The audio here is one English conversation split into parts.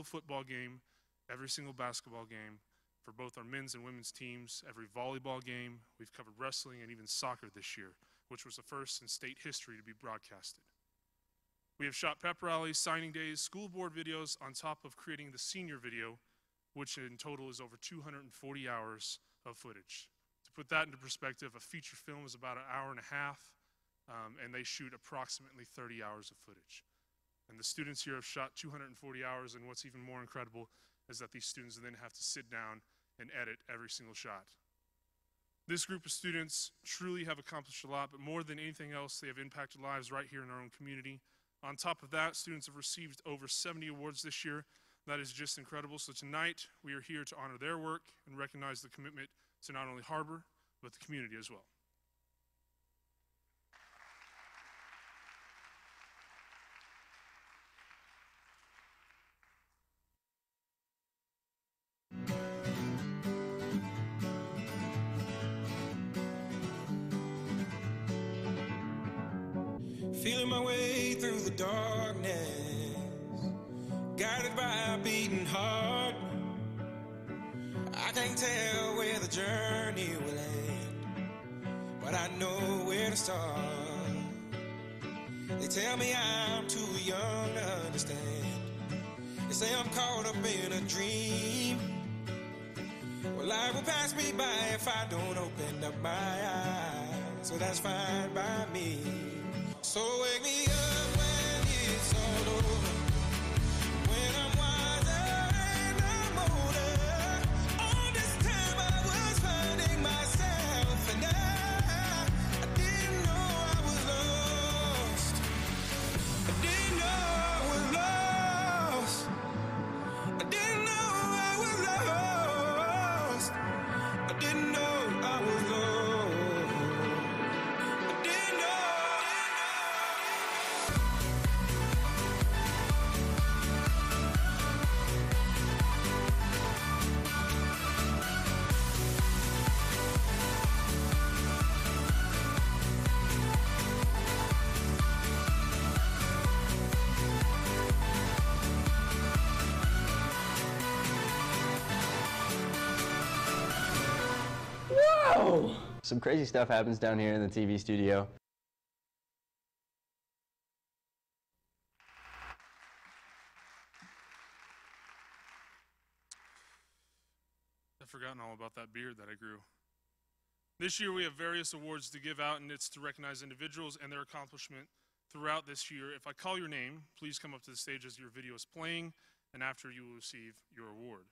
single football game, every single basketball game, for both our men's and women's teams, every volleyball game. We've covered wrestling and even soccer this year, which was the first in state history to be broadcasted. We have shot pep rallies, signing days, school board videos on top of creating the senior video, which in total is over 240 hours of footage. To put that into perspective, a feature film is about an hour and a half, and they shoot approximately 30 hours of footage. And the students here have shot 240 hours, and what's even more incredible is that these students then have to sit down and edit every single shot. This group of students truly have accomplished a lot, but more than anything else, they have impacted lives right here in our own community. On top of that, students have received over 70 awards this year. That is just incredible. So tonight, we are here to honor their work and recognize the commitment to not only Har-Ber, but the community as well. Feeling my way through the darkness, guided by a beating heart. I can't tell where the journey will end, but I know where to start. They tell me I'm too young to understand. They say I'm caught up in a dream. Well, life will pass me by if I don't open up my eyes, so that's fine by me. So wake me up when it's all over, when I'm wiser and I'm older. All this time I was finding myself, and I didn't know I was lost. I didn't know I was lost. I didn't know I was lost. I didn't know I was lost. Whoa! Some crazy stuff happens down here in the TV studio. I've forgotten all about that beard that I grew. This year we have various awards to give out, and it's to recognize individuals and their accomplishment throughout this year. If I call your name, please come up to the stage as your video is playing, and after you will receive your award.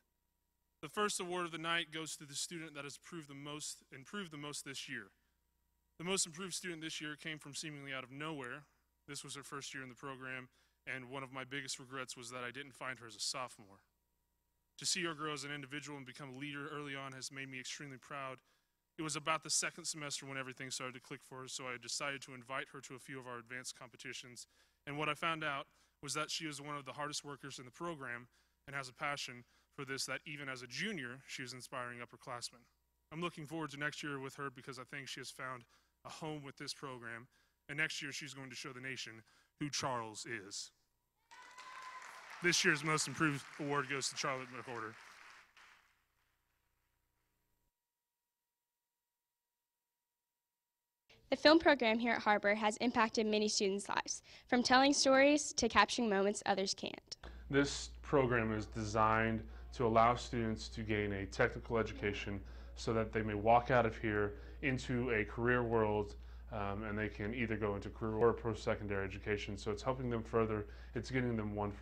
The first award of the night goes to the student that has improved the most this year. The most improved student this year came from seemingly out of nowhere. This was her first year in the program, and one of my biggest regrets was that I didn't find her as a sophomore. To see her grow as an individual and become a leader early on has made me extremely proud. It was about the second semester when everything started to click for her, so I decided to invite her to a few of our advanced competitions. And what I found out was that she is one of the hardest workers in the program and has a passion for this, that even as a junior, she is inspiring upperclassmen. I'm looking forward to next year with her because I think she has found a home with this program, and next year she's going to show the nation who Charles is. This year's Most Improved Award goes to Charlotte McWhorter. The film program here at Har-Ber has impacted many students' lives, from telling stories to capturing moments others can't. This program is designed to allow students to gain a technical education so that they may walk out of here into a career world, and they can either go into career or post-secondary education. So it's helping them further, it's getting them one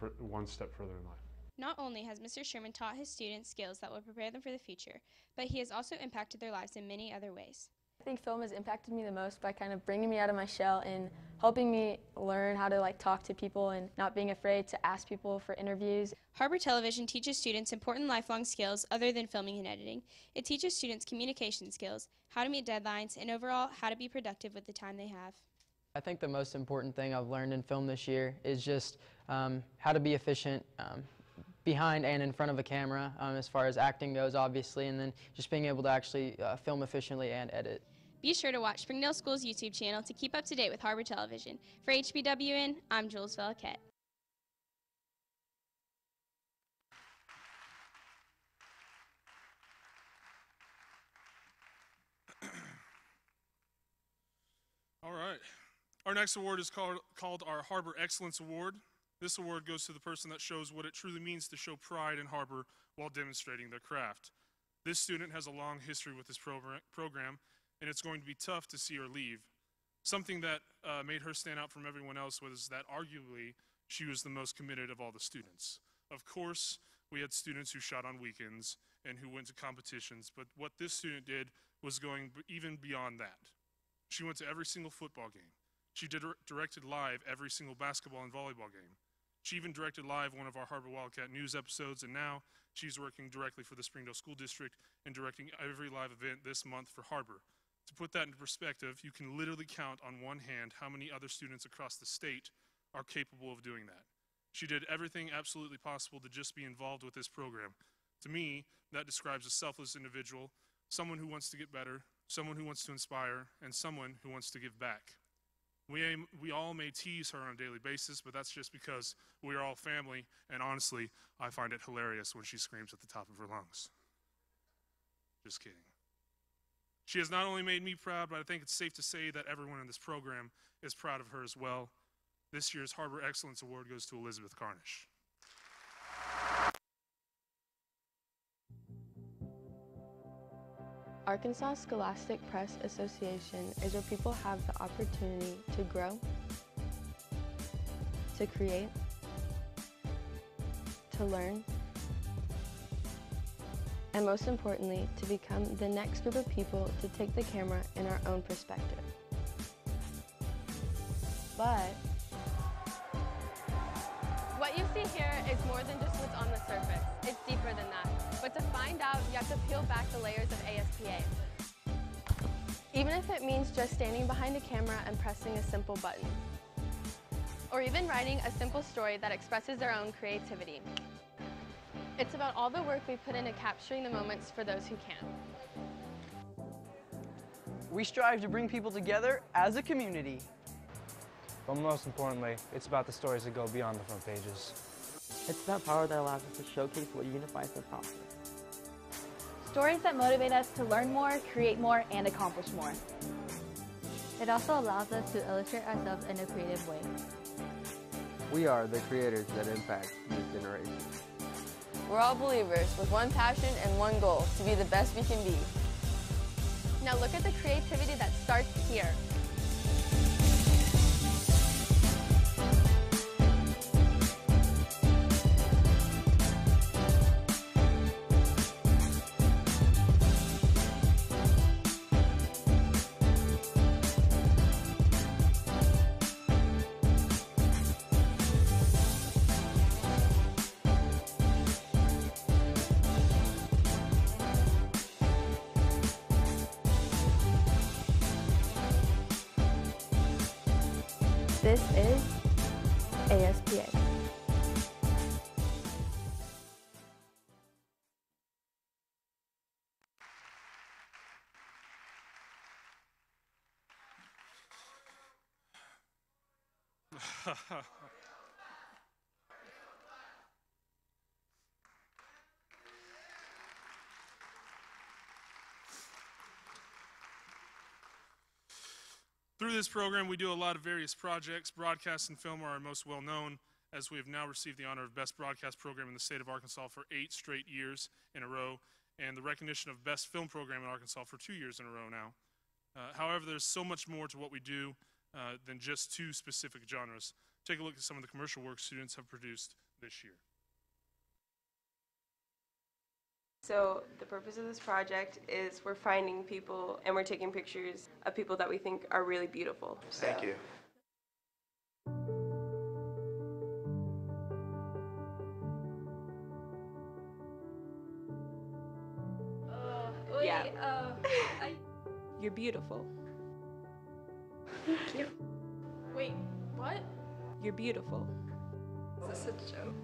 step further in life. Not only has Mr. Sherman taught his students skills that will prepare them for the future, but he has also impacted their lives in many other ways. I think film has impacted me the most by kind of bringing me out of my shell and helping me learn how to talk to people and not being afraid to ask people for interviews. Har-Ber Television teaches students important lifelong skills other than filming and editing. It teaches students communication skills, how to meet deadlines, and overall how to be productive with the time they have. I think the most important thing I've learned in film this year is just how to be efficient behind and in front of a camera, as far as acting goes, obviously, and then just being able to actually film efficiently and edit. Be sure to watch Springdale School's YouTube channel to keep up to date with Har-Ber Television. For HBWN, I'm Jules Veliquette. All right. Our next award is called our Har-Ber Excellence Award. This award goes to the person that shows what it truly means to show pride in Har-Ber while demonstrating their craft. This student has a long history with this program, and it's going to be tough to see her leave. Something that made her stand out from everyone else was that arguably she was the most committed of all the students. Of course, we had students who shot on weekends and who went to competitions, but what this student did was going even beyond that. She went to every single football game. She directed live every single basketball and volleyball game. She even directed live one of our Har-Ber Wildcat News episodes, and now she's working directly for the Springdale School District and directing every live event this month for Har-Ber. To put that into perspective, you can literally count on one hand how many other students across the state are capable of doing that. She did everything absolutely possible to just be involved with this program. To me, that describes a selfless individual, someone who wants to get better, someone who wants to inspire, and someone who wants to give back. We all may tease her on a daily basis, but that's just because we are all family, and honestly, I find it hilarious when she screams at the top of her lungs. Just kidding. She has not only made me proud, but I think it's safe to say that everyone in this program is proud of her as well. This year's Har-Ber Excellence Award goes to Elizabeth Carnish. Arkansas Scholastic Press Association is where people have the opportunity to grow, to create, to learn, and most importantly, to become the next group of people to take the camera in our own perspective. But what you see here is more than just what's on the surface. It's deeper than that. But to find out, you have to peel back the layers of ASPA. even if it means just standing behind a camera and pressing a simple button, or even writing a simple story that expresses their own creativity. It's about all the work we put into capturing the moments for those who can. We strive to bring people together as a community. But most importantly, it's about the stories that go beyond the front pages. It's that power that allows us to showcase what unifies the process. Stories that motivate us to learn more, create more, and accomplish more. It also allows us to illustrate ourselves in a creative way. We are the creators that impact this generation. We're all believers with one passion and one goal, to be the best we can be. Now look at the creativity that starts here. This is ASPA. Through this program, we do a lot of various projects. Broadcast and film are our most well-known, as we have now received the honor of Best Broadcast Program in the state of Arkansas for 8 straight years in a row, and the recognition of Best Film Program in Arkansas for 2 years in a row now. However, there's so much more to what we do than just 2 specific genres. Take a look at some of the commercial work students have produced this year. So the purpose of this project is we're finding people and we're taking pictures of people that we think are really beautiful. Thank you. Yeah. You're beautiful. Thank you. Wait, what? You're beautiful. Is this a joke?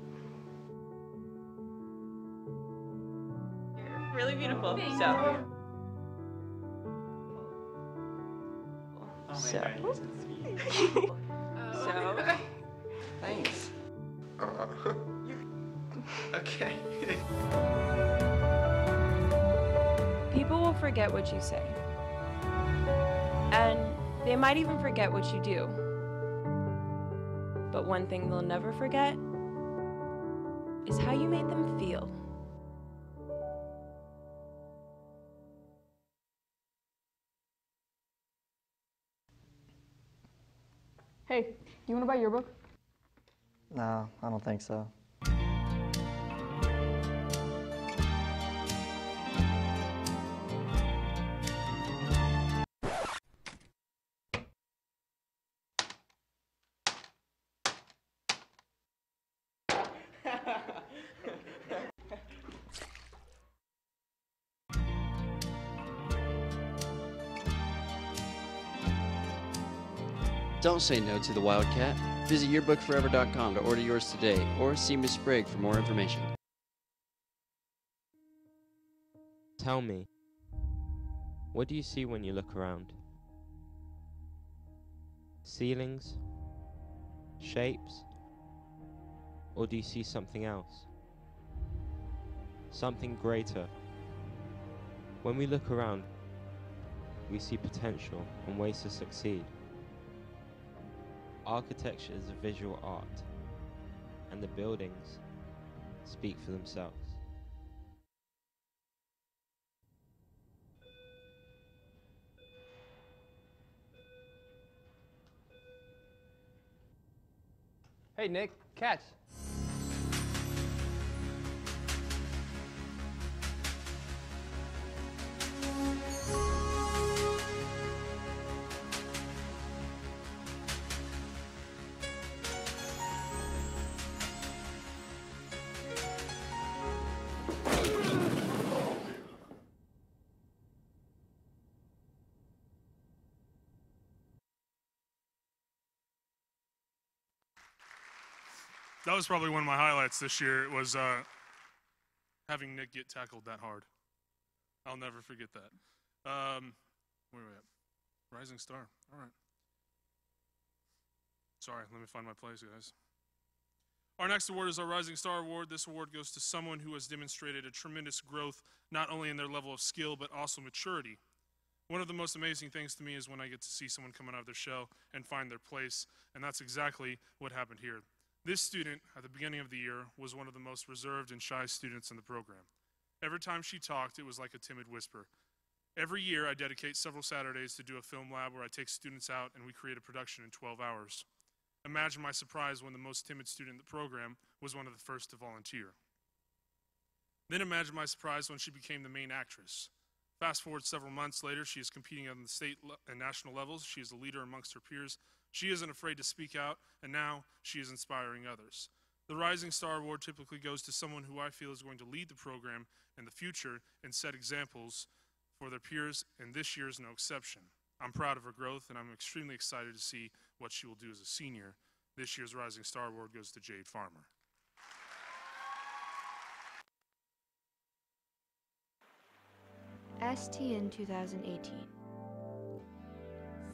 Really beautiful. Thanks. Okay. People will forget what you say. And They might even forget what you do. But one thing they'll never forget is how you made them feel. Hey, do you want to buy your book? No, I don't think so. Don't say no to the Wildcat. Visit yearbookforever.com to order yours today, or see Miss Sprague for more information. Tell me, what do you see when you look around? Ceilings? Shapes? Or do you see something else? Something greater. When we look around, we see potential and ways to succeed. Architecture is a visual art, and the buildings speak for themselves. Hey, Nick, catch. That was probably one of my highlights this year. It was having Nick get tackled that hard. I'll never forget that. Where are we at? Rising Star. All right. Sorry, let me find my place, guys. Our next award is our Rising Star Award. This award goes to someone who has demonstrated a tremendous growth, not only in their level of skill, but also maturity. One of the most amazing things to me is when I get to see someone coming out of their shell and find their place, and that's exactly what happened here. This student, at the beginning of the year, was one of the most reserved and shy students in the program. Every time she talked, it was like a timid whisper. Every year, I dedicate several Saturdays to do a film lab where I take students out and we create a production in 12 hours. Imagine my surprise when the most timid student in the program was one of the first to volunteer. Then imagine my surprise when she became the main actress. Fast forward several months later, she is competing on the state and national levels. She is a leader amongst her peers. She isn't afraid to speak out, and now she is inspiring others. The Rising Star Award typically goes to someone who I feel is going to lead the program in the future and set examples for their peers, and this year is no exception. I'm proud of her growth, and I'm extremely excited to see what she will do as a senior. This year's Rising Star Award goes to Jade Farmer. STN 2018.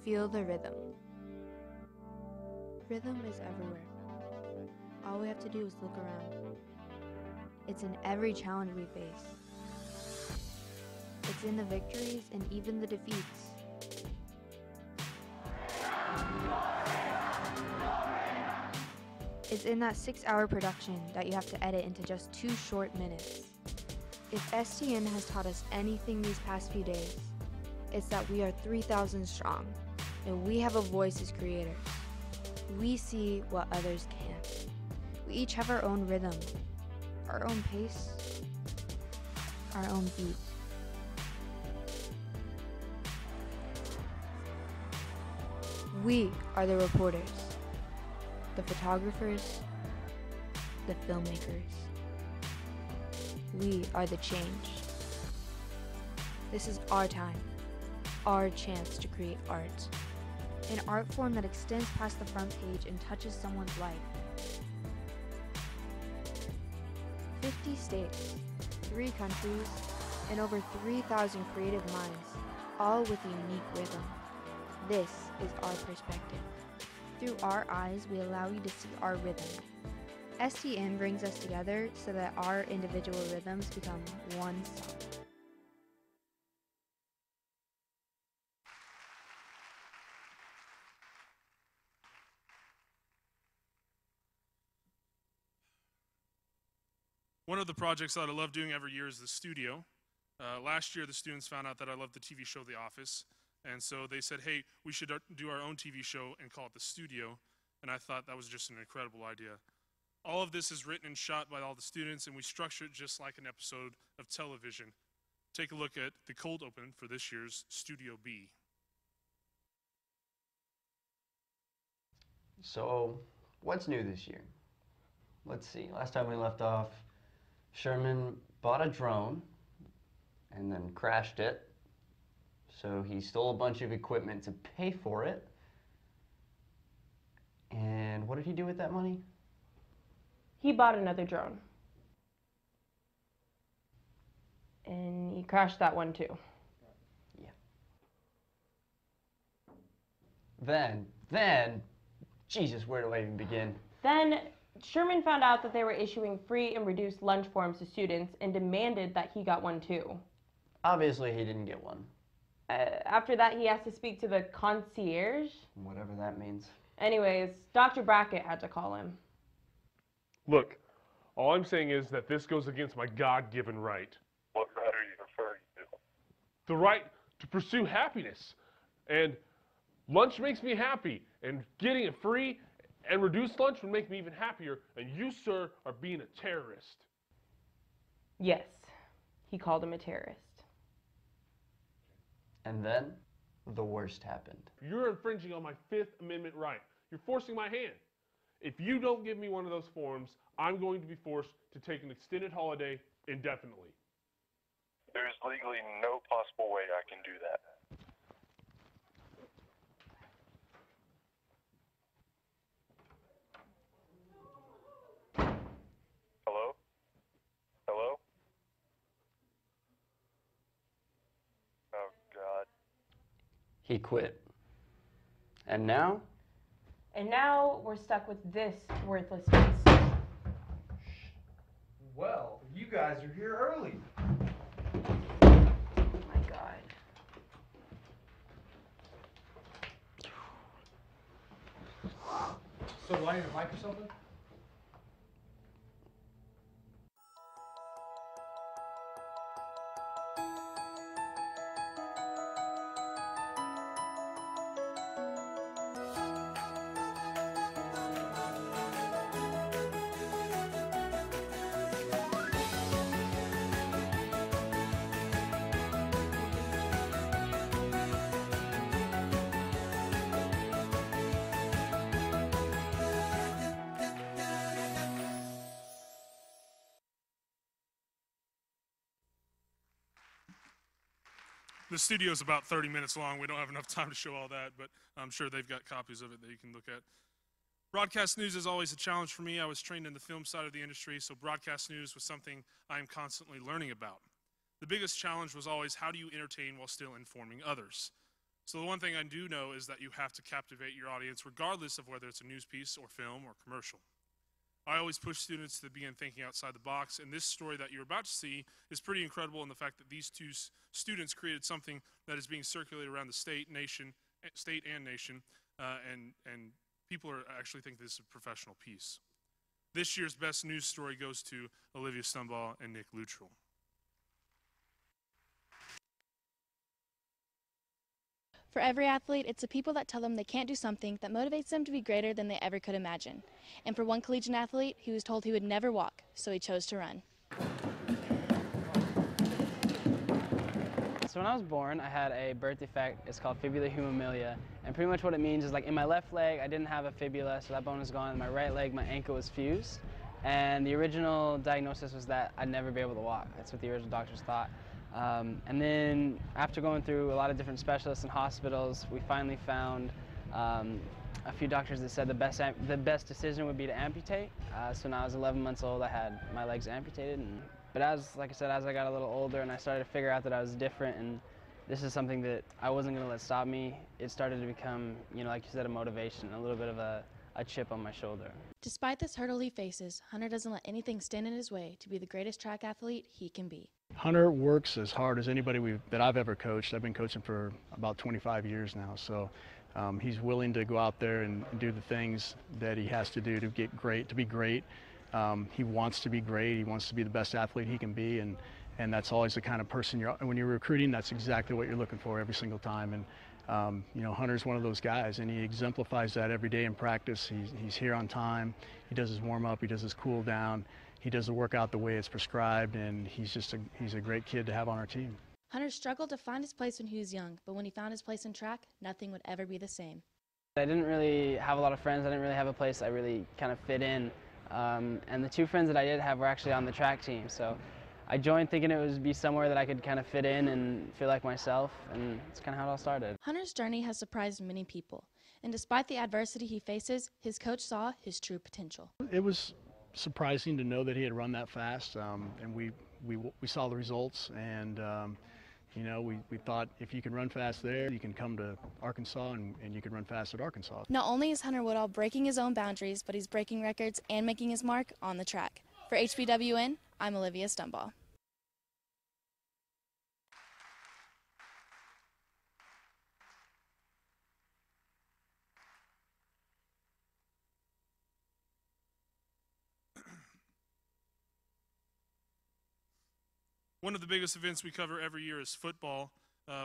Feel the rhythm. Rhythm is everywhere. All we have to do is look around. It's in every challenge we face. It's in the victories and even the defeats. It's in that 6-hour production that you have to edit into just 2 short minutes. If STN has taught us anything these past few days, it's that we are 3,000 strong, and we have a voice as creators. We see what others can't. We each have our own rhythm, our own pace, our own beat. We are the reporters, the photographers, the filmmakers. We are the change. This is our time, our chance to create art. An art form that extends past the front page and touches someone's life. 50 states, 3 countries, and over 3,000 creative minds, all with a unique rhythm. This is our perspective. Through our eyes, we allow you to see our rhythm. STN brings us together so that our individual rhythms become one song. One of the projects that I love doing every year is the studio. Last year, the students found out that I love the TV show The Office, and so they said, hey, we should do our own TV show and call it The Studio, and I thought that was just an incredible idea. All of this is written and shot by all the students, and we structure it just like an episode of television. Take a look at the cold open for this year's Studio B. So, what's new this year? Let's see, last time we left off, Sherman bought a drone and then crashed it. So he stole a bunch of equipment to pay for it. And what did he do with that money? He bought another drone. And he crashed that one too. Yeah. Then, Jesus, where do I even begin? Then Sherman found out that they were issuing free and reduced lunch forms to students and demanded that he got one too. Obviously, he didn't get one. After that, he has to speak to the concierge. Whatever that means. Anyways, Dr. Brackett had to call him. Look, all I'm saying is that this goes against my God-given right. What right are you referring to? The right to pursue happiness. And lunch makes me happy, and getting it free and reduced lunch would make me even happier, and you, sir, are being a terrorist. Yes, he called him a terrorist. And then, the worst happened. You're infringing on my Fifth Amendment right. You're forcing my hand. If you don't give me one of those forms, I'm going to be forced to take an extended holiday indefinitely. There's legally no possible way I can do that. Hello? Hello? Oh, God. He quit. And now? And now we're stuck with this worthless piece. Well, you guys are here early. Oh my God. So do I need a mic or something? The studio is about 30 minutes long. We don't have enough time to show all that, but I'm sure they've got copies of it that you can look at. Broadcast news is always a challenge for me. I was trained in the film side of the industry, so broadcast news was something I am constantly learning about. The biggest challenge was always, how do you entertain while still informing others? So the one thing I do know is that you have to captivate your audience regardless of whether it's a news piece or film or commercial. I always push students to begin thinking outside the box, and this story that you're about to see is pretty incredible in the fact that these two students created something that is being circulated around the state and nation, and people are actually think this is a professional piece. This year's best news story goes to Olivia Stumbaugh and Nick Luttrell. For every athlete, it's the people that tell them they can't do something that motivates them to be greater than they ever could imagine. And for one collegiate athlete, he was told he would never walk, so he chose to run. So when I was born, I had a birth defect. It's called fibular hemophilia. And pretty much what it means is, like, in my left leg, I didn't have a fibula, so that bone is gone. In my right leg, my ankle was fused. And the original diagnosis was that I'd never be able to walk. That's what the original doctors thought. And then after going through a lot of different specialists and hospitals, we finally found a few doctors that said the best decision would be to amputate. So now I was 11 months old, I had my legs amputated. But like I said, as I got a little older and I started to figure out that I was different and this is something that I wasn't going to let stop me, it started to become, like you said, a motivation, a little bit of a chip on my shoulder. Despite this hurdle he faces, Hunter doesn't let anything stand in his way to be the greatest track athlete he can be. Hunter works as hard as anybody that I've ever coached. I've been coaching for about 25 years now, so he's willing to go out there and do the things that he has to do to get great, to be great. He wants to be great. He wants to be the best athlete he can be, and that's always the kind of person when you're recruiting, that's exactly what you're looking for every single time. And you know, Hunter's one of those guys, and he exemplifies that every day in practice. He's here on time. He does his warm-up. He does his cool-down. He does the workout the way it's prescribed, and he's a great kid to have on our team. Hunter struggled to find his place when he was young, but when he found his place in track, nothing would ever be the same. I didn't really have a lot of friends. I didn't really have a place I really kind of fit in. And the two friends that I did have were actually on the track team. So I joined thinking it would be somewhere that I could kind of fit in and feel like myself, and that's kind of how it all started. Hunter's journey has surprised many people, and despite the adversity he faces, his coach saw his true potential. It was surprising to know that he had run that fast, and we saw the results, and you know, we thought if you can run fast there, you can come to Arkansas and you can run fast at Arkansas. Not only is Hunter Woodall breaking his own boundaries, but he's breaking records and making his mark on the track. For HBWN, I'm Olivia Stumbaugh. One of the biggest events we cover every year is football.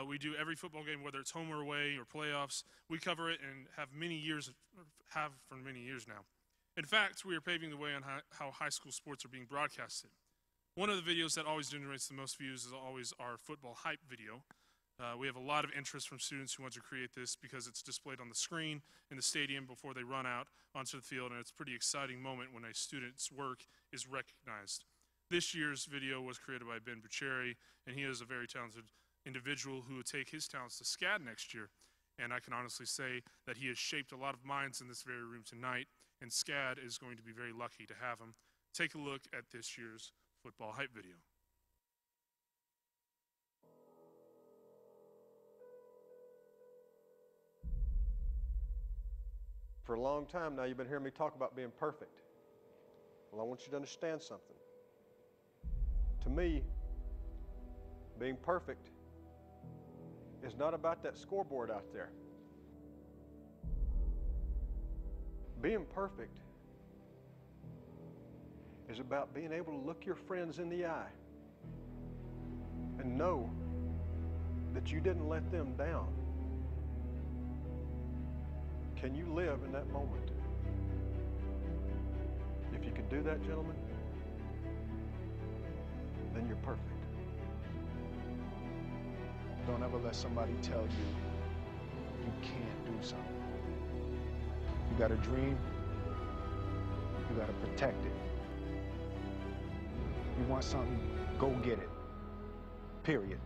We do every football game, whether it's home or away or playoffs. We cover it and have for many years now. In fact, we are paving the way on how high school sports are being broadcasted. One of the videos that always generates the most views is always our football hype video. We have a lot of interest from students who want to create this because it's displayed on the screen in the stadium before they run out onto the field, and it's a pretty exciting moment when a student's work is recognized. This year's video was created by Ben Bucheri, and he is a very talented individual who will take his talents to SCAD next year. And I can honestly say that he has shaped a lot of minds in this very room tonight, and SCAD is going to be very lucky to have him. Take a look at this year's football hype video. For a long time now, you've been hearing me talk about being perfect. Well, I want you to understand something. To me, being perfect is not about that scoreboard out there. Being perfect is about being able to look your friends in the eye and know that you didn't let them down. Can you live in that moment? If you could do that, gentlemen, then you're perfect. Don't ever let somebody tell you you can't do something. You got a dream, you got to protect it. You want something, go get it. Period.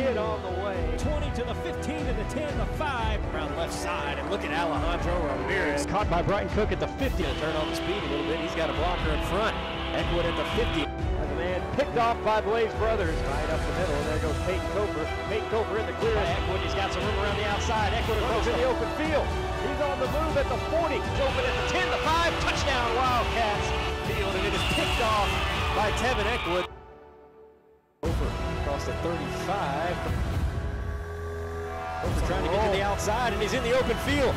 On the way. 20 to the 15 to the 10, the 5. Around left side, and look at Alejandro Ramirez. Caught by Brighton Cook at the 50. Gonna turn on the speed a little bit. He's got a blocker in front. Eckwood at the 50. As a man picked off by Blaze Brothers. Right up the middle, and there goes Peyton Cofer. Peyton Cofer in the clear. Eckwood, he's got some room around the outside. Eckwood across in the open field. He's on the move at the 40. He's open at the 10, the 5. Touchdown, Wildcats. Field, and it is picked off by Tevin Eckwood. Over across the 35. Over trying to get to the outside, and he's in the open field.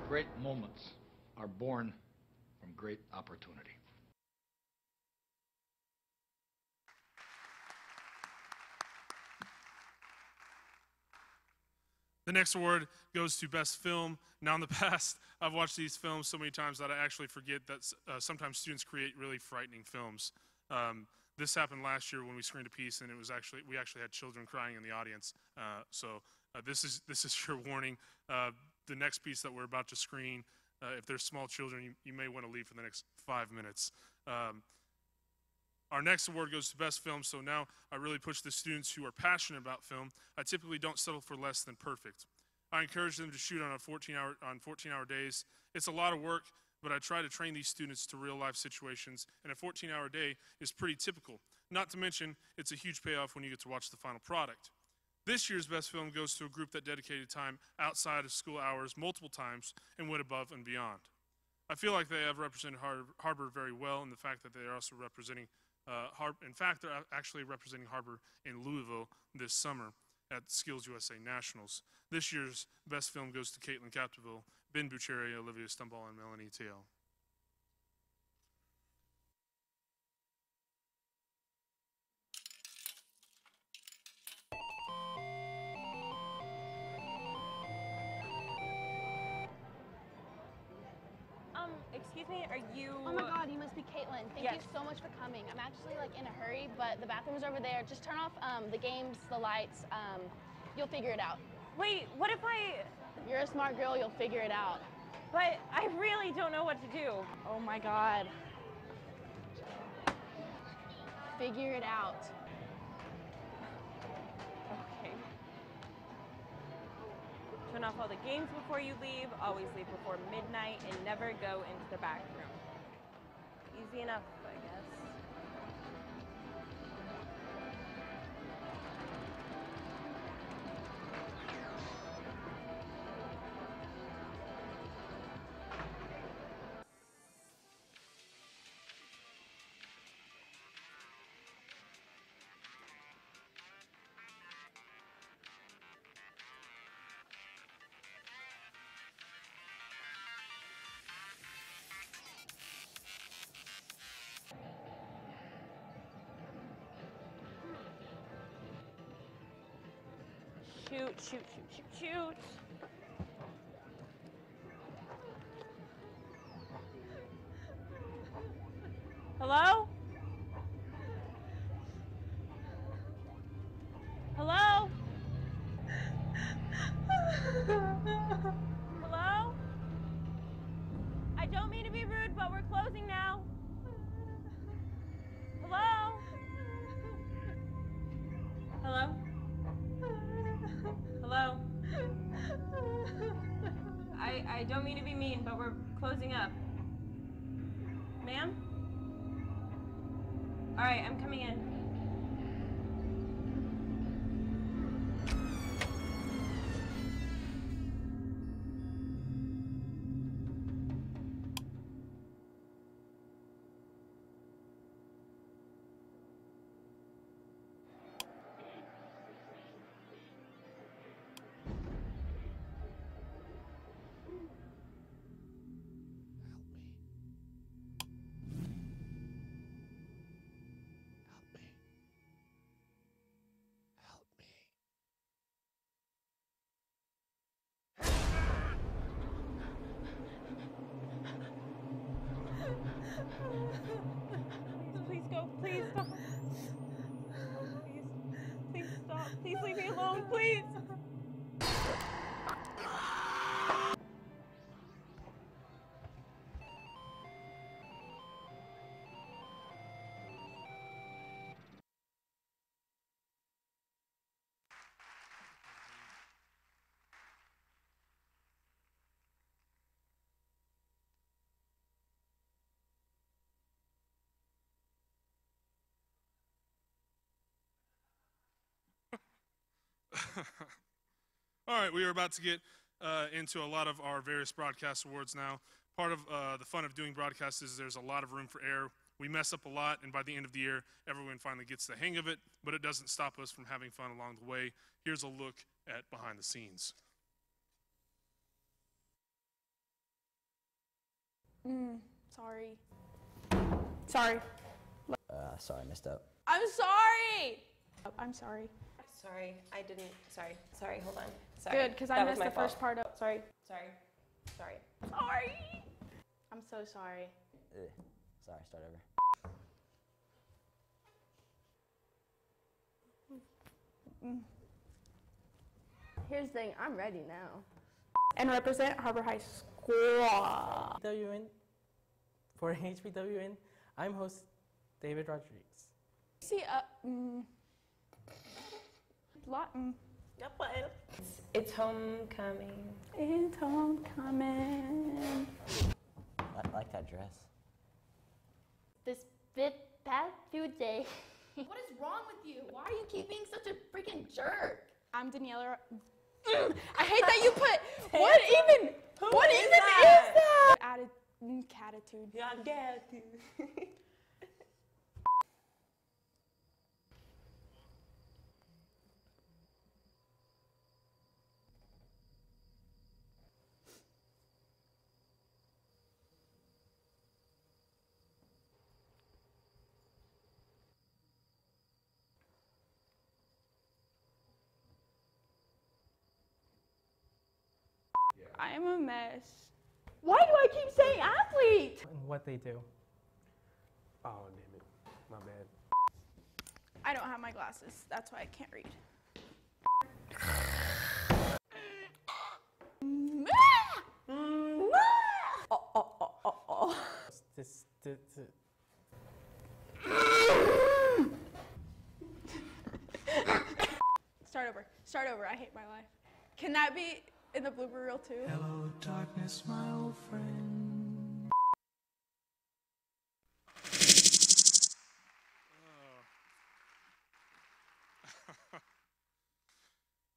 Great moments are born from great opportunity. The next award goes to Best Film. Now, in the past, I've watched these films so many times that I actually forget that sometimes students create really frightening films. This happened last year when we screened a piece, and we actually had children crying in the audience. This is your warning. The next piece that we're about to screen, if there's small children, you may want to leave for the next 5 minutes. Our next award goes to Best Film, so now I really push the students who are passionate about film. I typically don't settle for less than perfect. I encourage them to shoot on 14-hour days. It's a lot of work, but I try to train these students to real-life situations, and a 14-hour day is pretty typical. Not to mention, it's a huge payoff when you get to watch the final product. This year's best film goes to a group that dedicated time outside of school hours multiple times and went above and beyond. I feel like they have represented Har-Ber very well in the fact that they are also representing in fact, they're actually representing Har-Ber in Louisville this summer at Skills USA Nationals. This year's best film goes to Caitlin Capdeville, Ben Bucheri, Olivia Stumball, and Melanie Teal. Excuse me, are you... Oh my God, you must be Caitlin. Thank you so much for coming. I'm actually like in a hurry, but the bathroom's over there. Just turn off the games, the lights. You'll figure it out. Wait, what if I... You're a smart girl, you'll figure it out. But I really don't know what to do. Oh my God. Figure it out. Okay. Turn off all the games before you leave, always leave before midnight, and never go into the back room. Easy enough, I guess. Shoot, shoot, shoot, shoot, shoot. Hello? Hello? Hello? I don't mean to be rude, but we're closing now. Hello? Hello? Hello? I don't mean to be mean, but we're closing up. Ma'am? All right, I'm coming in. Please go. Please stop. Please stop. Please leave me alone. Please. All right, we are about to get into a lot of our various broadcast awards now. Part of the fun of doing broadcasts is there's a lot of room for error. We mess up a lot, and by the end of the year, everyone finally gets the hang of it, but it doesn't stop us from having fun along the way. Here's a look at behind the scenes. Sorry. Sorry. Sorry, I messed up. I'm sorry! I'm sorry. Sorry, I didn't. Sorry, hold on. Sorry. Good, because I missed the first part of. Sorry. Sorry. Sorry. I'm so sorry. Sorry, start over. Here's the thing, I'm ready now. And represent Har-Ber High School. HBWN. For HBWN, I'm host David Rodriguez. See, It's homecoming. It's homecoming. I like that dress. This past few days. What is wrong with you? Why are you keep being such a freaking jerk? I'm Daniela. I hate that you put. What even is that? Catitude. Yeah, catitude. I am a mess. Why do I keep saying athlete? And what they do. Oh, damn it. My bad. I don't have my glasses. That's why I can't read. Start over. I hate my life. Can that be in the blooper reel too? Hello, darkness, my old friend.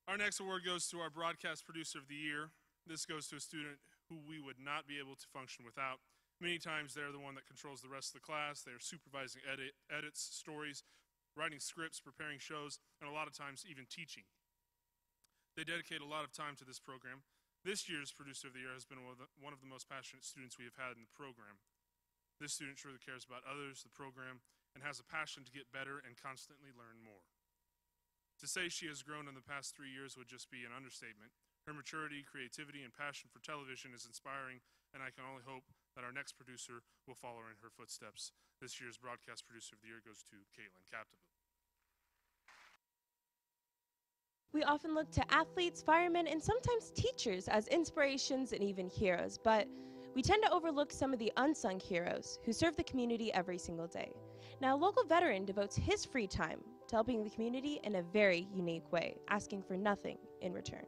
Our next award goes to our Broadcast Producer of the Year. This goes to a student who we would not be able to function without. Many times they're the one that controls the rest of the class. They are supervising edits, stories, writing scripts, preparing shows, and a lot of times even teaching. They dedicate a lot of time to this program. This year's Producer of the Year has been one of the most passionate students we have had in the program. This student surely cares about others, the program, and has a passion to get better and constantly learn more. To say she has grown in the past 3 years would just be an understatement. Her maturity, creativity, and passion for television is inspiring, and I can only hope that our next producer will follow in her footsteps. This year's Broadcast Producer of the Year goes to Caitlin Capdeville. We often look to athletes, firemen, and sometimes teachers as inspirations and even heroes, but we tend to overlook some of the unsung heroes who serve the community every single day. Now, a local veteran devotes his free time to helping the community in a very unique way, asking for nothing in return.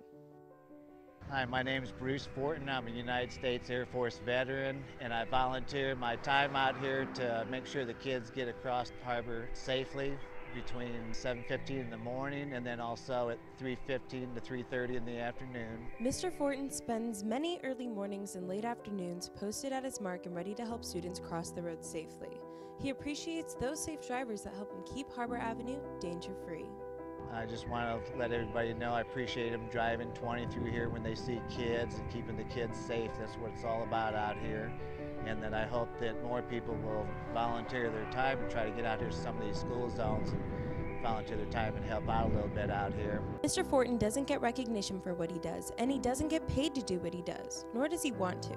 Hi, my name is Bruce Fortin. I'm a United States Air Force veteran, and I volunteer my time out here to make sure the kids get across Har-Ber safely between 7:15 in the morning and then also at 3:15 to 3:30 in the afternoon. Mr. Fortin spends many early mornings and late afternoons posted at his mark and ready to help students cross the road safely. He appreciates those safe drivers that help him keep Har-Ber Avenue danger-free. I just want to let everybody know I appreciate them driving 20 through here when they see kids and keeping the kids safe. That's what it's all about out here. And that I hope that more people will volunteer their time and try to get out here to some of these school zones and volunteer their time and help out a little bit out here. Mr. Fortin doesn't get recognition for what he does, and he doesn't get paid to do what he does, nor does he want to.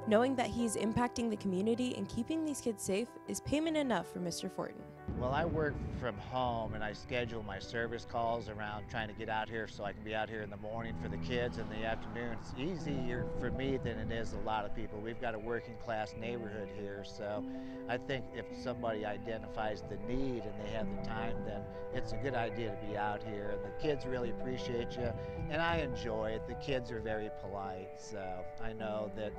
Knowing that he is impacting the community and keeping these kids safe is payment enough for Mr. Fortin. Well, I work from home and I schedule my service calls around trying to get out here so I can be out here in the morning for the kids and the afternoon. It's easier for me than it is a lot of people. We've got a working class neighborhood here, so I think if somebody identifies the need and they have the time, then it's a good idea to be out here. And the kids really appreciate you, and I enjoy it. The kids are very polite, so I know that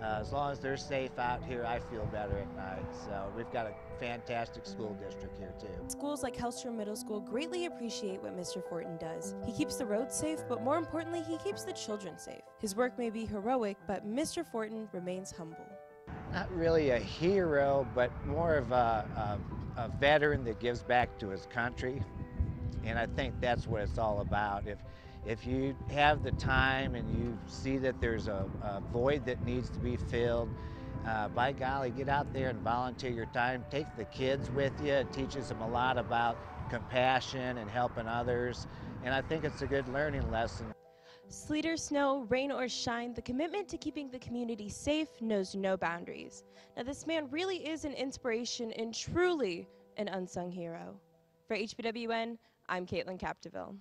as long as they're safe out here, I feel better at night. So we've got a fantastic school district here too. Schools like Hellstrom Middle School greatly appreciate what Mr. Fortin does. He keeps the roads safe, but more importantly, he keeps the children safe. His work may be heroic, but Mr. Fortin remains humble. Not really a hero, but more of a veteran that gives back to his country. And I think that's what it's all about. If you have the time and you see that there's a void that needs to be filled, by golly, get out there and volunteer your time. Take the kids with you. It teaches them a lot about compassion and helping others. And I think it's a good learning lesson. Sleet or snow, rain or shine, the commitment to keeping the community safe knows no boundaries. Now, this man really is an inspiration and truly an unsung hero. For HBWN, I'm Caitlin Capdeville.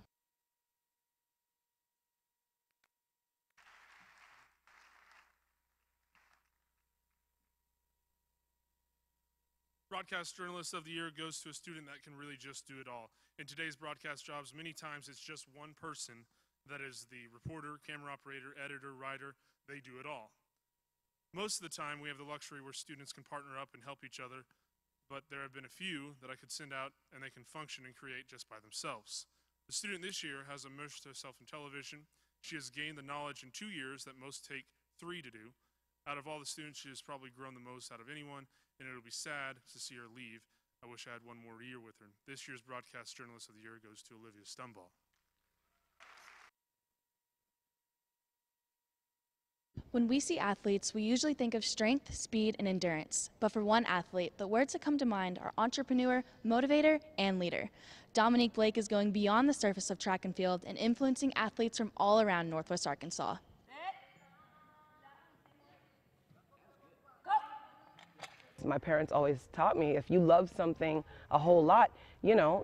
Broadcast Journalist of the Year goes to a student that can really just do it all. In today's broadcast jobs, many times it's just one person that is the reporter, camera operator, editor, writer. They do it all. Most of the time, we have the luxury where students can partner up and help each other, but there have been a few that I could send out and they can function and create just by themselves. The student this year has immersed herself in television. She has gained the knowledge in 2 years that most take 3 to do. Out of all the students, she has probably grown the most out of anyone, and it'll be sad to see her leave. I wish I had one more year with her. This year's Broadcast Journalist of the Year goes to Olivia Stumbaugh. When we see athletes, we usually think of strength, speed, and endurance. But for one athlete, the words that come to mind are entrepreneur, motivator, and leader. Dominique Blake is going beyond the surface of track and field and influencing athletes from all around Northwest Arkansas. My parents always taught me, if you love something a whole lot,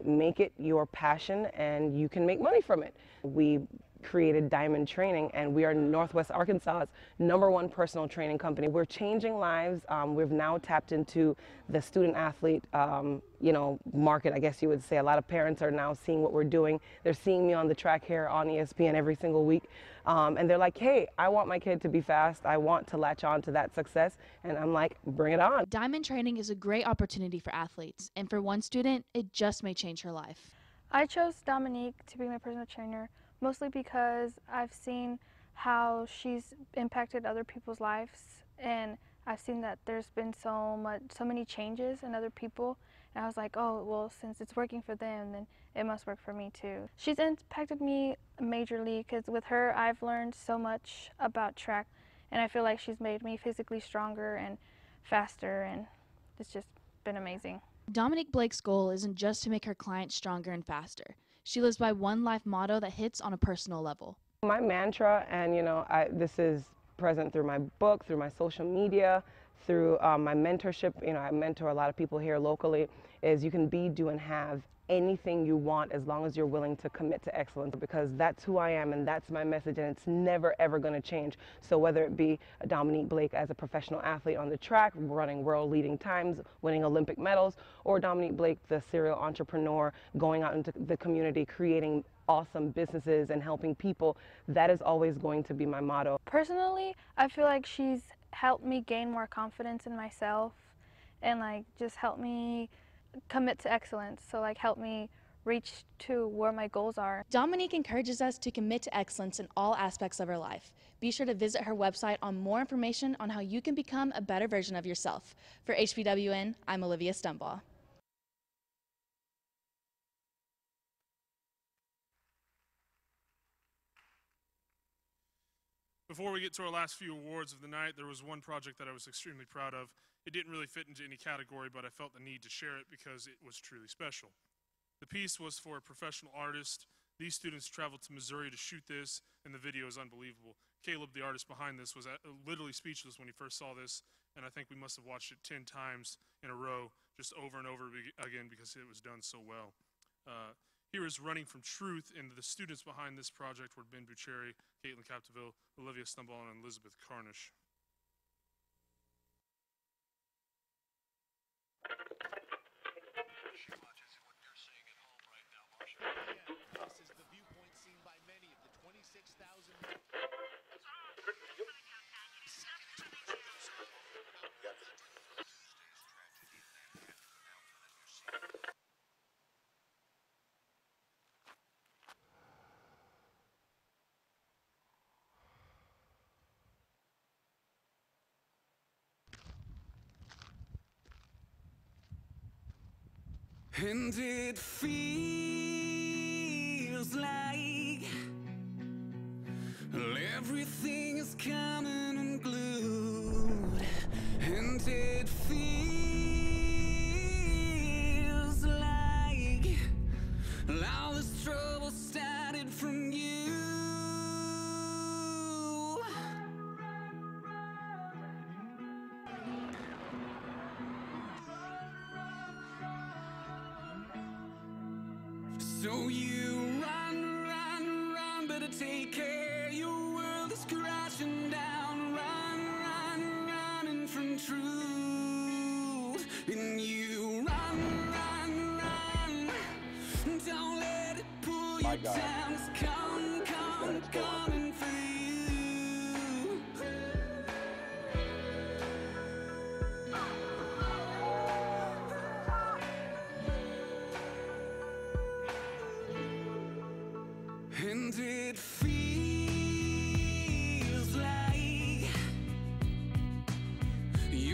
make it your passion and you can make money from it. We created Diamond Training, and we are Northwest Arkansas's #1 personal training company. We're changing lives. We've now tapped into the student athlete, market, I guess you would say. A lot of parents are now seeing what we're doing. They're seeing me on the track here on ESPN every single week, and they're like, hey, I want my kid to be fast. I want to latch on to that success, and I'm like, bring it on. Diamond Training is a great opportunity for athletes, and for one student, it just may change her life. I chose Dominique to be my personal trainer mostly because I've seen how she's impacted other people's lives, and I've seen that there's been so many changes in other people, and I was like, oh, well, since it's working for them, then it must work for me too. She's impacted me majorly because with her, I've learned so much about track, and I feel like she's made me physically stronger and faster, and it's just been amazing. Dominique Blake's goal isn't just to make her clients stronger and faster. She lives by one life motto that hits on a personal level. My mantra, and this is present through my book, through my social media, through my mentorship, I mentor a lot of people here locally, is you can be, do, and have anything you want as long as you're willing to commit to excellence, because that's who I am and that's my message, and it's never ever going to change. So whether it be Dominique Blake as a professional athlete on the track, running world leading times, winning Olympic medals, or Dominique Blake, the serial entrepreneur, going out into the community, creating awesome businesses and helping people, that is always going to be my motto. Personally, I feel like she's helped me gain more confidence in myself and just helped me commit to excellence, so help me reach to where my goals are. Dominique encourages us to commit to excellence in all aspects of our life. Be sure to visit her website on more information on how you can become a better version of yourself. For HBWN, I'm Olivia Stumbaugh. Before we get to our last few awards of the night, there was one project that I was extremely proud of. It didn't really fit into any category, but I felt the need to share it because it was truly special. The piece was for a professional artist. These students traveled to Missouri to shoot this, and the video is unbelievable. Caleb, the artist behind this, was literally speechless when he first saw this, and I think we must have watched it 10 times in a row, just over and over again, because it was done so well. Here is Running from Truth, and the students behind this project were Ben Bucheri, Caitlin Capdeville, Olivia Stumbaugh, and Elizabeth Carnish. This is the viewpoint seen by many of the 26,000. And it feels like everything is coming unglued, and it feels like all this trouble started from you. So you run, run, run, better take care. Your world is crashing down. Run, run, running from truth. And you run, run, run. Don't let it pull you down. It's coming, coming, coming for you.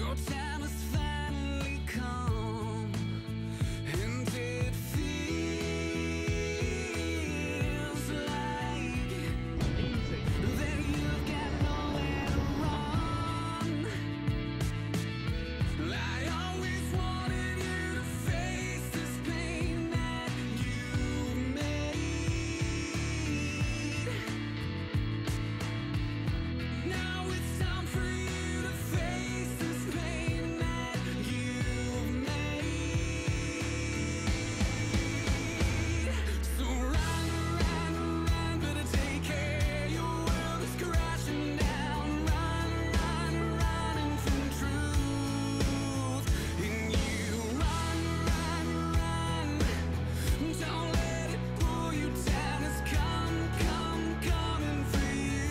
Your time has finally come, and it feels like that you've got nowhere to run. I always wanted you to face this pain that you made. Now it's time for you to face this pain that you've made. So run, run, run, better take care. Your world is crashing down. Run, run, running from truth. And you run, run, run. Don't let it pull you down. It's coming for you.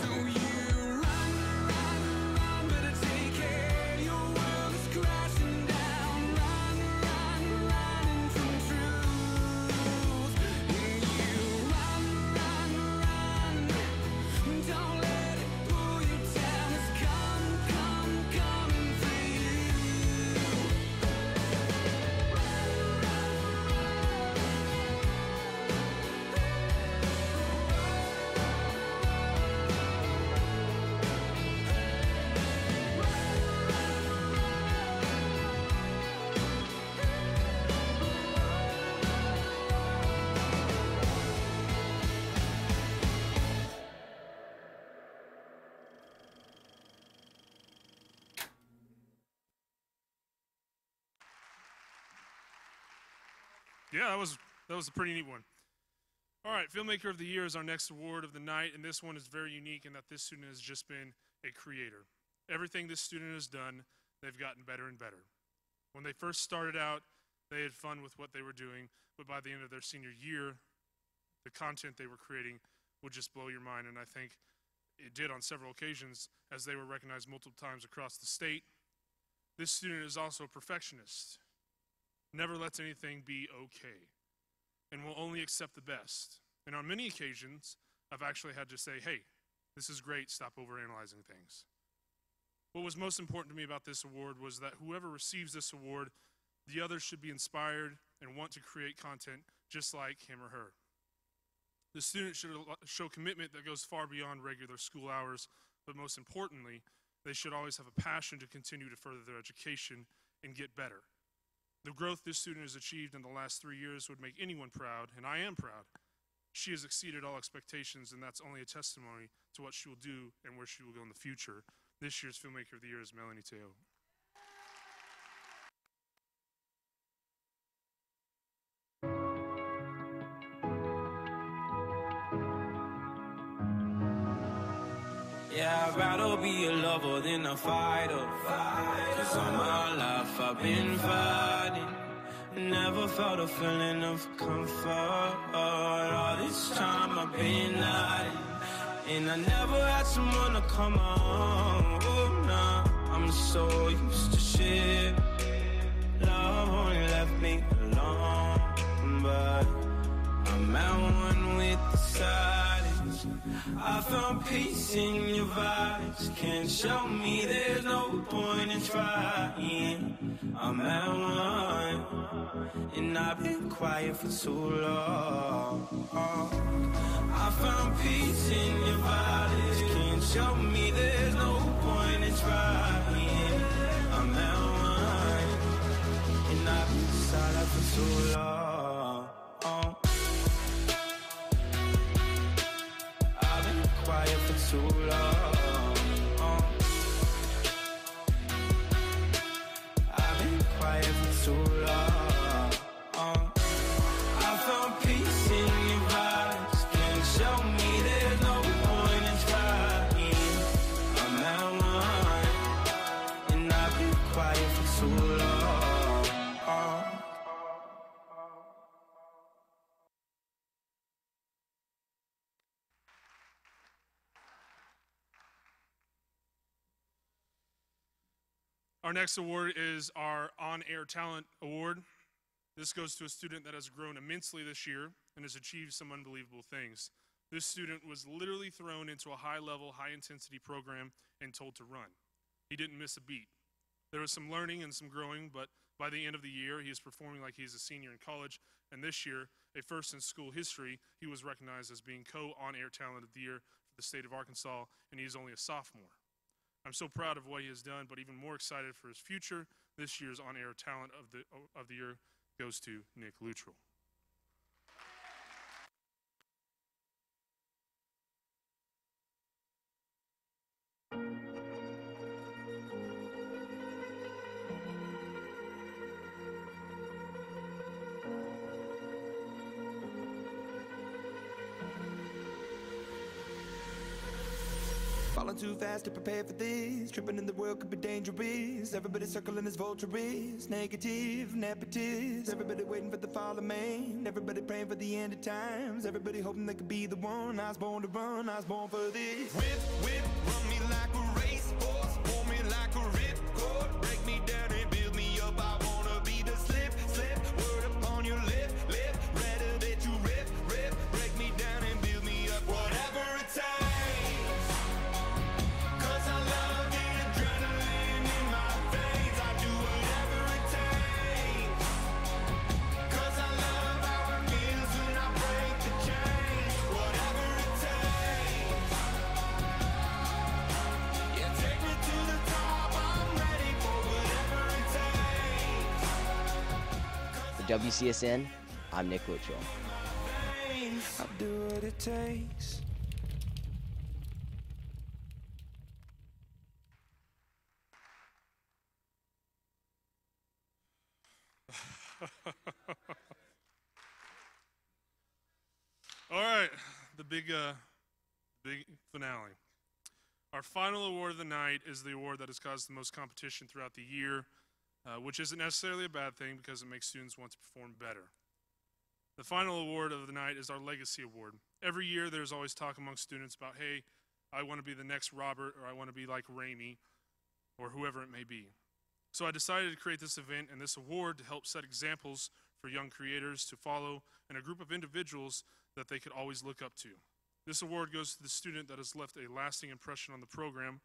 So you run, run, run, better take care. Your world is crashing down. Run, run, running from truth. And you run, run, run. Don't let it pull you down. It's coming for you. Yeah, that was a pretty neat one. All right, Filmmaker of the Year is our next award of the night, and this one is very unique in that this student has just been a creator. Everything this student has done, they've gotten better and better. When they first started out, they had fun with what they were doing, but by the end of their senior year, the content they were creating would just blow your mind, and I think it did on several occasions as they were recognized multiple times across the state. This student is also a perfectionist, never lets anything be okay, and will only accept the best. And on many occasions, I've actually had to say, hey, this is great, stop overanalyzing things. What was most important to me about this award was that whoever receives this award, the others should be inspired and want to create content just like him or her. The student should show commitment that goes far beyond regular school hours, but most importantly, they should always have a passion to continue to further their education and get better. The growth this student has achieved in the last 3 years would make anyone proud, and I am proud. She has exceeded all expectations, and that's only a testimony to what she will do and where she will go in the future. This year's Filmmaker of the Year is Melanie Teo. Yeah, I'd rather be a lover than a fighter. Cause all my life I've been fighting. Never felt a feeling of comfort. All this time I've been hiding. And I never had someone to come on. Oh, nah, I'm so used to shit. Love only left me alone. But I'm at one with the silence. I found peace in your vibes. Can't show me there's no point in trying. I'm at one, and I've been quiet for too long. I found peace in your vibes. Can't show me there's no point in trying. I'm at one, and I've been silent for too long. I've been quiet for too long. I've been quiet for too long. I found peace in your vibes. Can't show me there's no point in trying. I'm at one. so long. Our next award is our On-Air Talent Award. This goes to a student that has grown immensely this year and has achieved some unbelievable things. This student was literally thrown into a high-level, high-intensity program and told to run. He didn't miss a beat. There was some learning and some growing, but by the end of the year, he is performing like he's a senior in college, and this year, a first in school history, he was recognized as being co-On-Air Talent of the Year for the state of Arkansas, and he is only a sophomore. I'm so proud of what he has done, but even more excited for his future. This year's On-Air Talent of the Year goes to Nick Luttrell. Falling too fast to prepare for this. Tripping in the world could be dangerous. Everybody circling as vultures. Negative, nepotist. Everybody waiting for the fall of man. Everybody praying for the end of times. Everybody hoping they could be the one. I was born to run, I was born for this. Whip, whip, run me like a racehorse. Pull me like a ripcord. Break me down and build me up. I wanna be the slip, slip. Word upon your lip, lip. Rather that you rip, rip. Break me down and build me up. Whatever it takes. WCSN, I'm Nick Luttrell. I'll do what it takes. All right, the big finale. Our final award of the night is the award that has caused the most competition throughout the year, which isn't necessarily a bad thing because it makes students want to perform better. The final award of the night is our Legacy Award. Every year there's always talk among students about, hey, I want to be the next Robert, or I want to be like Ramey, or whoever it may be. So I decided to create this event and this award to help set examples for young creators to follow and a group of individuals that they could always look up to. This award goes to the student that has left a lasting impression on the program.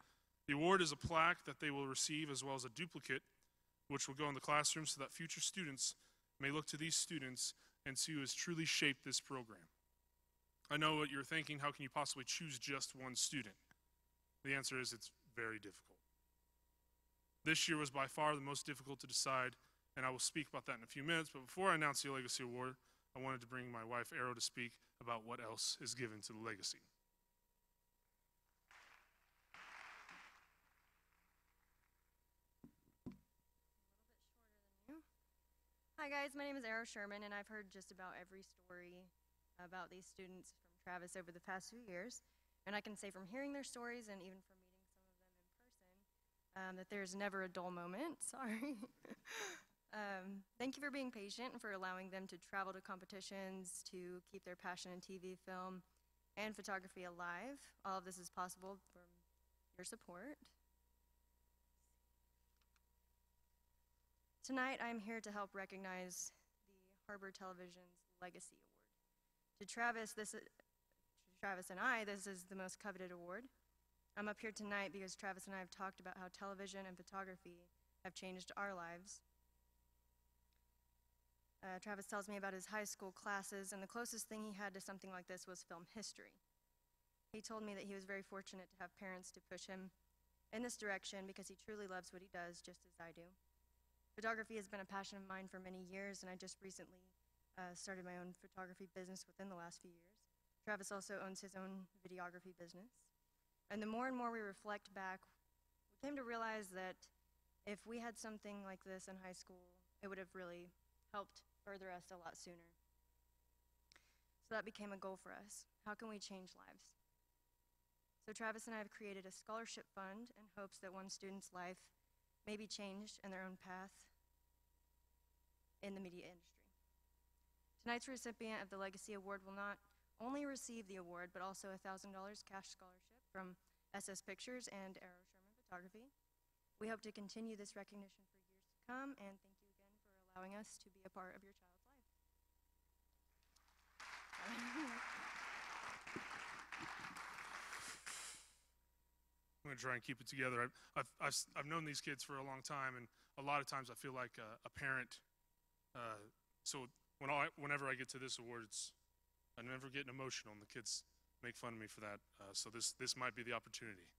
The award is a plaque that they will receive as well as a duplicate which will go in the classroom so that future students may look to these students and see who has truly shaped this program. I know what you're thinking, how can you possibly choose just one student? The answer is it's very difficult. This year was by far the most difficult to decide, and I will speak about that in a few minutes, but before I announce the Legacy Award, I wanted to bring my wife, Arrow, to speak about what else is given to the Legacy. Hi guys, my name is Arrow Sherman, and I've heard just about every story about these students from Travis over the past few years. And I can say from hearing their stories and even from meeting some of them in person, that there's never a dull moment, sorry. Thank you for being patient and for allowing them to travel to competitions, to keep their passion in TV, film, and photography alive. All of this is possible from your support. Tonight, I'm here to help recognize the Har-Ber Television's Legacy Award. To Travis and I, this is the most coveted award. I'm up here tonight because Travis and I have talked about how television and photography have changed our lives. Travis tells me about his high school classes, and the closest thing he had to something like this was film history. He told me that he was very fortunate to have parents to push him in this direction because he truly loves what he does, just as I do. Photography has been a passion of mine for many years, and I just recently started my own photography business within the last few years. Travis also owns his own videography business. And the more and more we reflect back, we came to realize that if we had something like this in high school, it would have really helped further us a lot sooner. So that became a goal for us. How can we change lives? So Travis and I have created a scholarship fund in hopes that one student's life maybe changed in their own path in the media industry. Tonight's recipient of the Legacy Award will not only receive the award, but also a $1,000 cash scholarship from SS Pictures and Arrow Sherman Photography. We hope to continue this recognition for years to come, and thank you again for allowing us to be a part of your child's life. I'm going to try and keep it together. I've known these kids for a long time, and a lot of times I feel like a parent. So whenever I get to this awards, I never get emotional, and the kids make fun of me for that. So this might be the opportunity.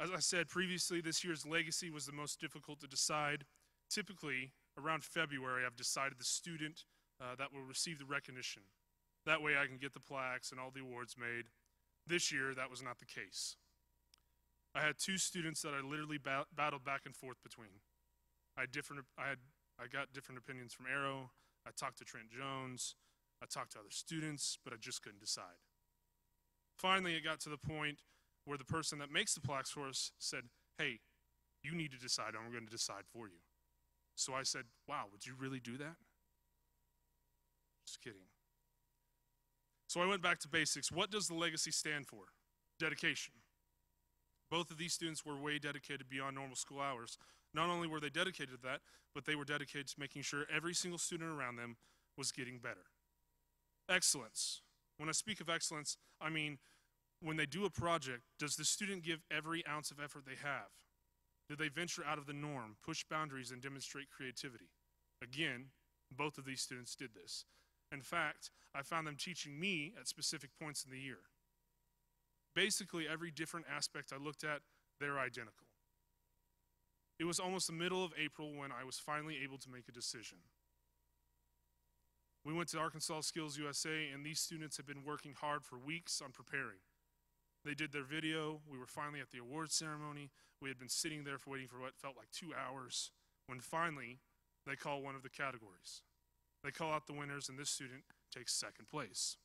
As I said previously, this year's legacy was the most difficult to decide. Typically, around February, I've decided the student that will receive the recognition. That way I can get the plaques and all the awards made. This year, that was not the case. I had two students that I literally battled back and forth between. I got different opinions from Arrow. I talked to Trent Jones. I talked to other students, but I just couldn't decide. Finally, it got to the point where the person that makes the plaques for us said, hey, you need to decide, and we're going to decide for you. So I said, wow, would you really do that? Just kidding. So I went back to basics. What does the legacy stand for? Dedication. Both of these students were way dedicated beyond normal school hours. Not only were they dedicated to that, but they were dedicated to making sure every single student around them was getting better. Excellence. When I speak of excellence, I mean when they do a project, does the student give every ounce of effort they have? Do they venture out of the norm, push boundaries, and demonstrate creativity? Again, both of these students did this. In fact, I found them teaching me at specific points in the year. Basically, every different aspect I looked at, they're identical. It was almost the middle of April when I was finally able to make a decision. We went to Arkansas Skills USA, and these students had been working hard for weeks on preparing. They did their video. We were finally at the awards ceremony. We had been sitting there for waiting for what felt like 2 hours, when finally they call one of the categories. They call out the winners, and this student takes second place.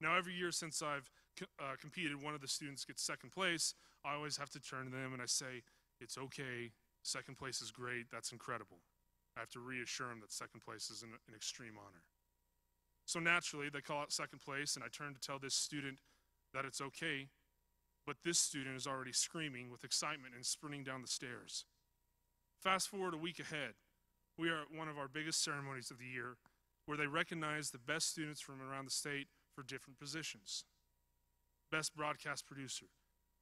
Now, every year since I've competed, one of the students gets second place. I always have to turn to them and I say, it's okay, second place is great, that's incredible. I have to reassure them that second place is an extreme honor. So naturally, they call out second place, and I turn to tell this student that it's okay, but this student is already screaming with excitement and sprinting down the stairs. Fast forward a week ahead. We are at one of our biggest ceremonies of the year, where they recognize the best students from around the state for different positions. Best broadcast producer,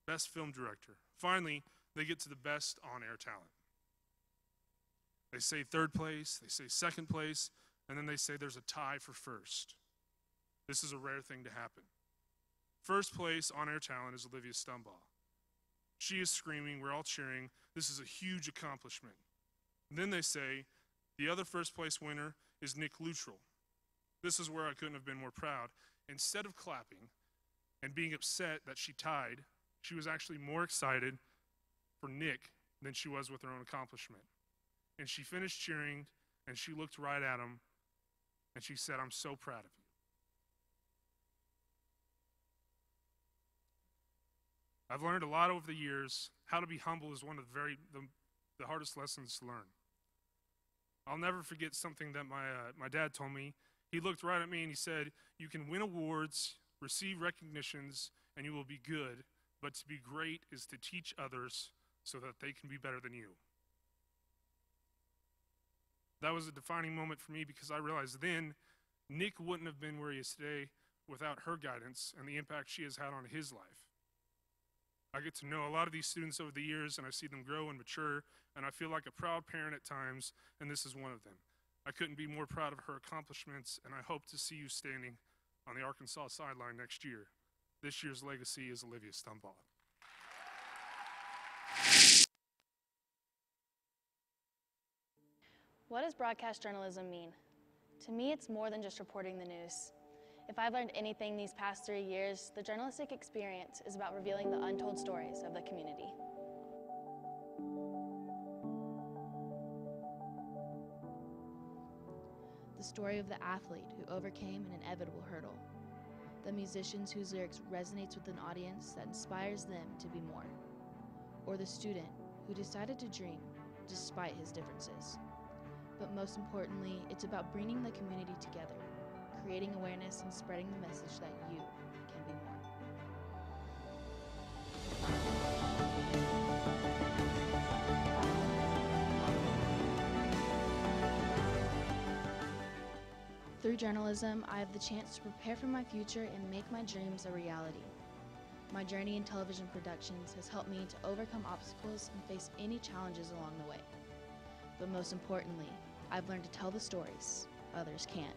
best film director. Finally, they get to the best on-air talent. They say third place, they say second place, and then they say there's a tie for first. This is a rare thing to happen. First place on-air talent is Olivia Stumbaugh. She is screaming, we're all cheering. This is a huge accomplishment. And then they say, the other first place winner is Nick Luttrell. This is where I couldn't have been more proud. Instead of clapping and being upset that she tied, she was actually more excited for Nick than she was with her own accomplishment. And she finished cheering, and she looked right at him, and she said, I'm so proud of you. I've learned a lot over the years. How to be humble is one of the hardest lessons to learn. I'll never forget something that my dad told me. He looked right at me and he said, you can win awards, receive recognitions, and you will be good, but to be great is to teach others so that they can be better than you. That was a defining moment for me because I realized then Nick wouldn't have been where he is today without her guidance and the impact she has had on his life. I get to know a lot of these students over the years, and I see them grow and mature, and I feel like a proud parent at times, and this is one of them. I couldn't be more proud of her accomplishments, and I hope to see you standing on the Arkansas sideline next year. This year's legacy is Olivia Stumbaugh. What does broadcast journalism mean? To me, it's more than just reporting the news. If I've learned anything these past 3 years, the journalistic experience is about revealing the untold stories of the community. The story of the athlete who overcame an inevitable hurdle. The musicians whose lyrics resonates with an audience that inspires them to be more. Or the student who decided to dream despite his differences. But most importantly, it's about bringing the community together, creating awareness and spreading the message that you can be more. Through journalism, I have the chance to prepare for my future and make my dreams a reality. My journey in television productions has helped me to overcome obstacles and face any challenges along the way. But most importantly, I've learned to tell the stories others can't.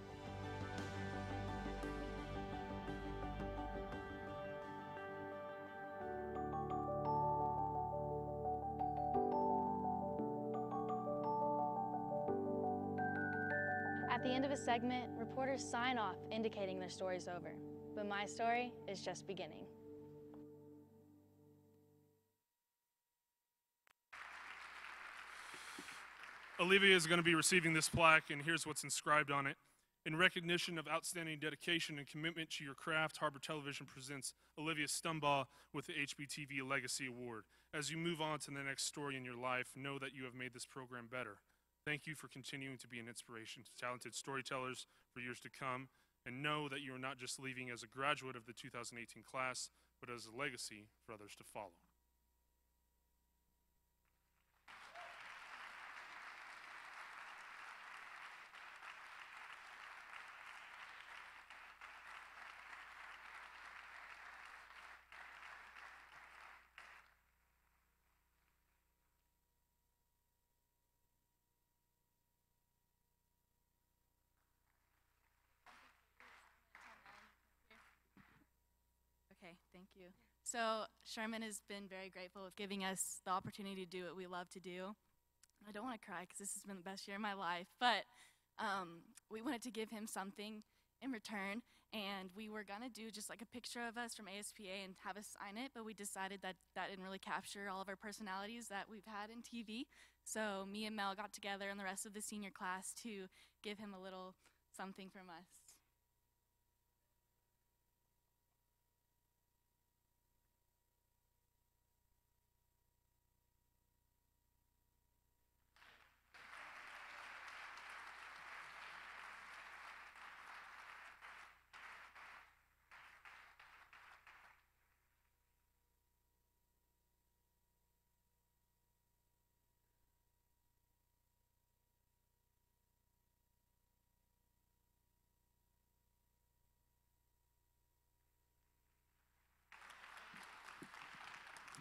At the end of a segment, reporters sign off indicating their story's over. But my story is just beginning. Olivia is going to be receiving this plaque, and here's what's inscribed on it. In recognition of outstanding dedication and commitment to your craft, Har-Ber Television presents Olivia Stumbaugh with the HBTV Legacy Award. As you move on to the next story in your life, know that you have made this program better. Thank you for continuing to be an inspiration to talented storytellers for years to come, and know that you are not just leaving as a graduate of the 2018 class, but as a legacy for others to follow. Okay, thank you. So Sherman has been very grateful with giving us the opportunity to do what we love to do. I don't want to cry because this has been the best year of my life, but we wanted to give him something in return, and we were gonna do just like a picture of us from ASPA and have us sign it, but we decided that that didn't really capture all of our personalities that we've had in TV. So me and Mel got together and the rest of the senior class to give him a little something from us.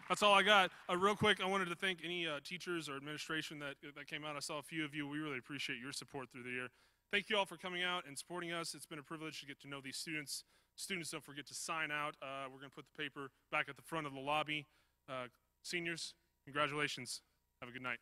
That's all I got. Real quick, I wanted to thank any teachers or administration that came out. I saw a few of you. We really appreciate your support through the year. Thank you all for coming out and supporting us. It's been a privilege to get to know these students. Students, don't forget to sign out. We're going to put the paper back at the front of the lobby. Seniors, congratulations. Have a good night.